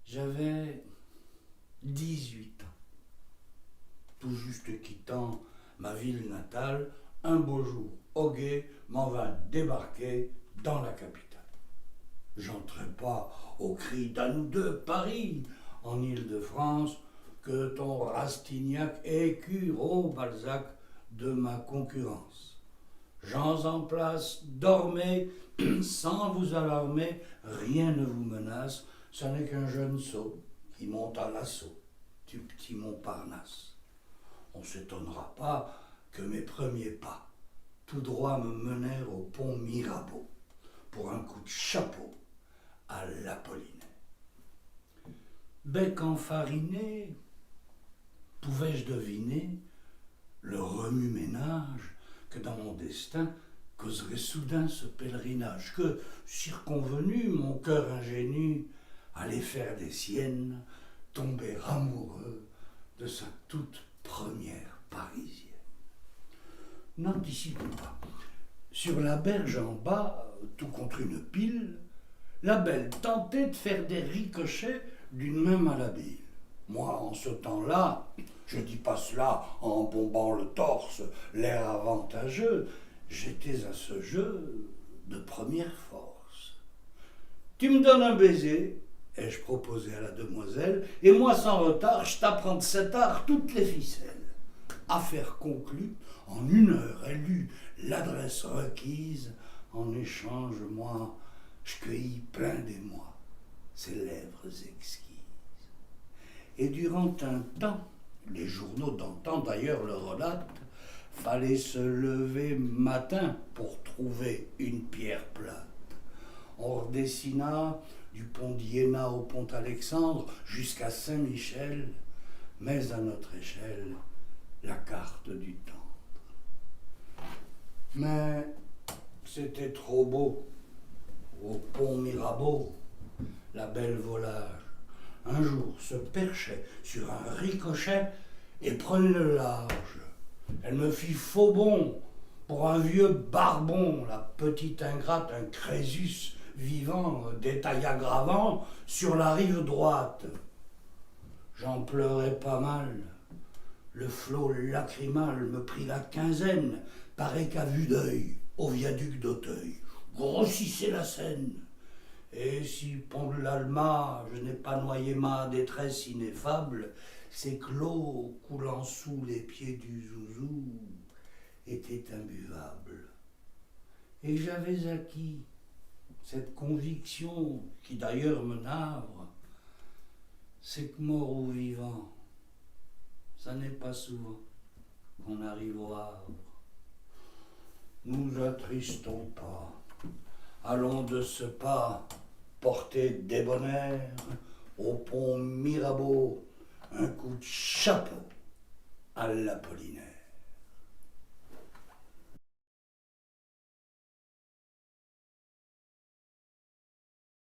J'avais 18 ans, tout juste quittant ma ville natale, un beau jour, Hoguet m'en vint débarquer dans la capitale. J'entrais pas au cri d'à nous deux Paris, en Île-de-France, que ton Rastignac écure au Balzac de ma concurrence. Gens en place, dormez, sans vous alarmer, rien ne vous menace, ce n'est qu'un jeune sot qui monte à l'assaut du petit Montparnasse. On ne s'étonnera pas que mes premiers pas, tout droit me menèrent au pont Mirabeau, pour un coup de chapeau à l'Apollinaire. Bec enfariné, pouvais-je deviner le remue-ménage que dans mon destin causerait soudain ce pèlerinage, que, circonvenu, mon cœur ingénu allait faire des siennes, tomber amoureux de sa toute première Parisienne. N'anticipons pas. Sur la berge en bas, tout contre une pile, la belle tentait de faire des ricochets d'une main malhabile. Moi, en ce temps-là, je dis pas cela en bombant le torse, l'air avantageux, j'étais à ce jeu de première force. Tu me donnes un baiser, ai-je proposé à la demoiselle, et moi sans retard, je t'apprends de cet art toutes les ficelles. Affaire conclue, en 1 heure, elle eut l'adresse requise, en échange, moi, je cueillis plein d'émoi ses lèvres exquises. Et durant un temps, les journaux d'antan d'ailleurs le relatent, fallait se lever matin pour trouver une pierre plate. On redessina du pont d'Iéna au pont Alexandre jusqu'à Saint-Michel, mais à notre échelle, la carte du tendre. Mais c'était trop beau. Au pont Mirabeau, la belle volage, un jour se perchait sur un ricochet et prenait le large. Elle me fit faux bond pour un vieux barbon, la petite ingrate, un Crésus vivant, détail aggravant, sur la rive droite. J'en pleurais pas mal. Le flot lacrymal me prit la quinzaine, pareil qu'à vue d'œil, au viaduc d'Auteuil. Grossissez la scène. Et si, pont de l'Alma, je n'ai pas noyé ma détresse ineffable, c'est que l'eau coulant sous les pieds du zouzou était imbuvable. Et j'avais acquis cette conviction, qui d'ailleurs me navre, c'est que mort ou vivant, ça n'est pas souvent qu'on arrive au Havre. Nous attristons pas. Allons de ce pas porter débonnaire au pont Mirabeau un coup de chapeau à l'Apollinaire.